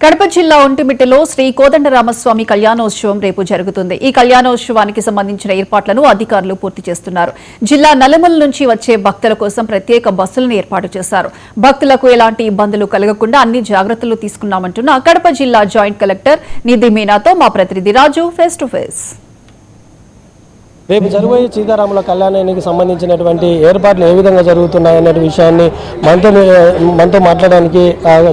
కడప జిల్లా ఒంటిమిట్టలో శ్రీ కోదండరామస్వామి కళ్యాణోత్సవం రేపు జరుగుతుంది. ఈ కళ్యాణోత్సవానికి సంబంధించిన ఏర్పాట్లను అధికారులు పూర్తి చేస్తున్నారు. జిల్లా నలుమూలల నుంచి వచ్చే భక్తుల కోసం ప్రత్యేక బస్సులను ఏర్పాటు చేశారు. భక్తులకు ఎలాంటి ఇబ్బందులు కలగకుండా అన్ని జాగ్రత్తలు తీసుకున్నామంటున్న కడప జిల్లా జాయింట్ కలెక్టర్ నిధి మీనాతో మా ప్రతినిధి రాజు ఫేస్ టు ఫేస్. రేపు జరగబోయే సీతారాముల కళ్యాణానికి సంబంధించినటువంటి ఏర్పాట్లు ఏ విధంగా జరుగుతున్నాయనే విషయాన్ని మనతో మాట్లాడడానికి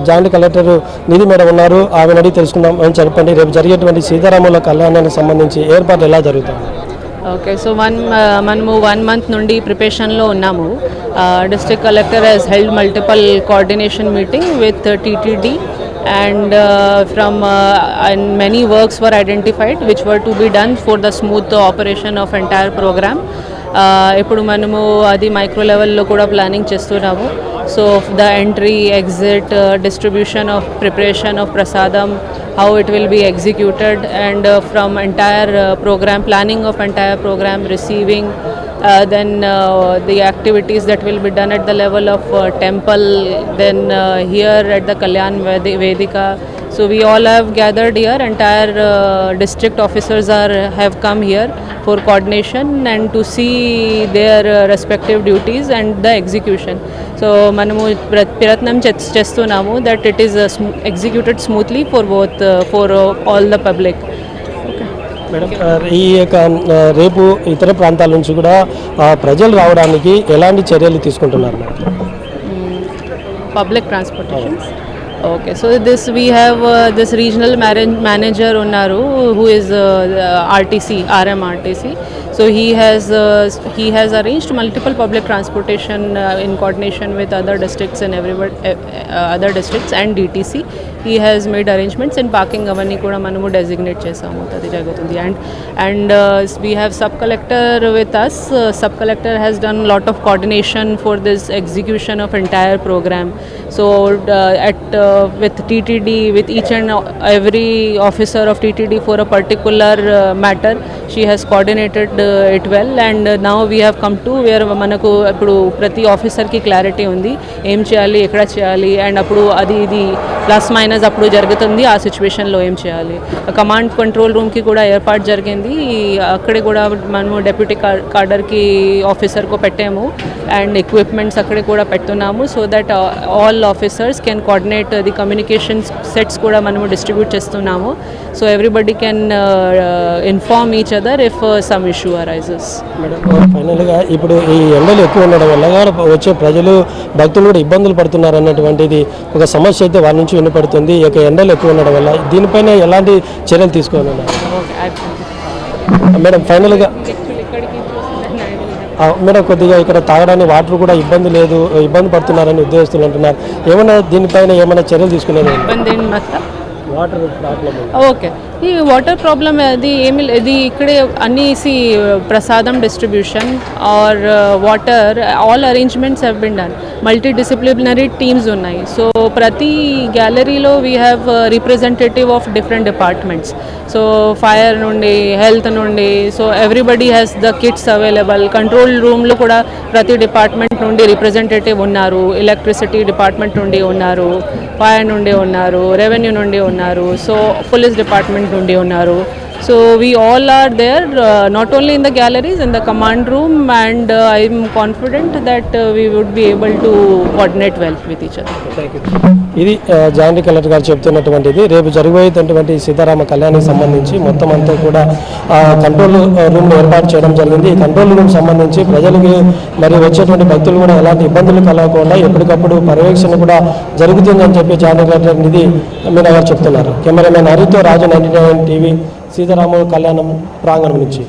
జాయింట్ కలెక్టర్ నిధి మేడం ఉన్నారు. ఆమె అడిగి తెలుసుకుందాం. చెప్పండి, రేపు జరిగేటువంటి సీతారాముల కళ్యాణానికి సంబంధించి ఏర్పాట్లు ఎలా జరుగుతాయి? ఓకే, సో మనము 1 month నుండి ప్రిపరేషన్లో ఉన్నాము. District collector has held multiple coordination meeting with TTD and and many works were identified which were to be done for the smooth operation of entire program. ఇప్పుడు మనము అది మైక్రో లెవెల్లో కూడా ప్లానింగ్ చేస్తున్నాము. So the entry, exit, distribution of preparation of ప్రసాదం, how it will be executed, and from entire program, planning of entire program, receiving, then the activities that will be done at the level of temple, then here at the Kalyan Vedika. So we all have gathered here. Entire district officers have come here for coordination and to see their respective duties and the execution. So manamu prayatham chestunamu that it is executed smoothly for both for all the public. Madam, ఈ యొక్క రేపు ఇతర ప్రాంతాల నుంచి కూడా ప్రజలు రావడానికి ఎలాంటి చర్యలు తీసుకుంటున్నారు? Public transportation. Okay, so we have this regional manager unnaru who is RTC, RMRTC. So he has arranged multiple public transportation in coordination with other districts and other districts and DTC. He has made arrangements in parking avani kuda manamu designate chesamu tadi jagutundi. And we have sub collector with us. Sub collector has done a lot of coordination for this execution of entire program. So with TTD, with each and every officer of TTD for a particular matter, she has coordinated it well. And now we have come to where manaku appudu prati officer ki clarity undi em cheyali, ekkada cheyali, and appudu adi idi plus minus appudu jarugutundi aa situation lo em cheyali. Command control room ki kuda airport jarigindi, akkade kuda manamu deputy cadre ki officer ko pettamu and equipments akkade kuda pettunamu so that all officers can coordinate the communication sets kuda manamu distribute chestunamu, so everybody can inform each other if some issue arises. Madam, final గా ఇప్పుడు ఈ ఎండలు ఎక్కువ ఉండడం వల్ల వచ్చే ప్రజలు భక్తులు కూడా ఇబ్బందులు పడుతున్నారు అన్నటువంటిది ఒక సమస్య అయితే వాళ్ళ నుంచి వినపడుతుంది. ఈ యొక్క ఎండలు ఎక్కువ ఉండడం వల్ల దీనిపైన ఎలాంటి చర్యలు తీసుకోవాలన్నారు? మేడం, ఫైనల్ గా మేడం కొద్దిగా ఇక్కడ తాగడానికి వాటర్ కూడా ఇబ్బంది పడుతున్నారని ఉద్యోగస్తులు అంటున్నారు. ఏమైనా దీనిపైన ఏమైనా చర్యలు తీసుకునేది? Water problem. ఓకే, ఈ వాటర్ ప్రాబ్లం అది ఏమి ఇది ఇక్కడే అన్ని prasadam distribution or water all arrangements have been done. Multidisciplinary teams ఉన్నాయి. సో ప్రతి గ్యాలరీలో we have representative of different departments. So fire నుండి, హెల్త్ నుండి, so everybody has the kits available. Control రూమ్లో కూడా ప్రతి డిపార్ట్మెంట్ నుండి రిప్రజెంటేటివ్ ఉన్నారు. ఎలక్ట్రిసిటీ డిపార్ట్మెంట్ నుండి ఉన్నారు, ఫైర్ నుండి ఉన్నారు, రెవెన్యూ నుండి ఉన్నారు, సో పోలీస్ డిపార్ట్మెంట్ నుండి ఉన్నారు. So we all are there, not only in the galleries, in the command room, and I am confident that we would be able to coordinate well with each other. Thank you. ఇది joint collector గారు చెప్తున్నటువంటిది రేపు జరగబోయేటువంటి సీతారామ కళ్యాణానికి సంబంధించి మొత్తం అంతా కూడా control room ఏర్పాటు చేయడం జరిగింది. ఈ కంట్రోల్ రూమ్ సంబంధించి ప్రజలకు మరి వచ్చేటువంటి భక్తులు కూడా ఎలాంటి ఇబ్బందులు కలగకుండా ఎప్పటికప్పుడు పర్యవేక్షణ కూడా జరుగుతుందని చెప్పి జాయింట్ కలెక్టర్ నిధి మీనా గారు చెప్తున్నారు. కెమెరామెన్ హరితో రాజు, 99 టీవీ, సీతారాముల కళ్యాణం ప్రాంగణం నుంచి.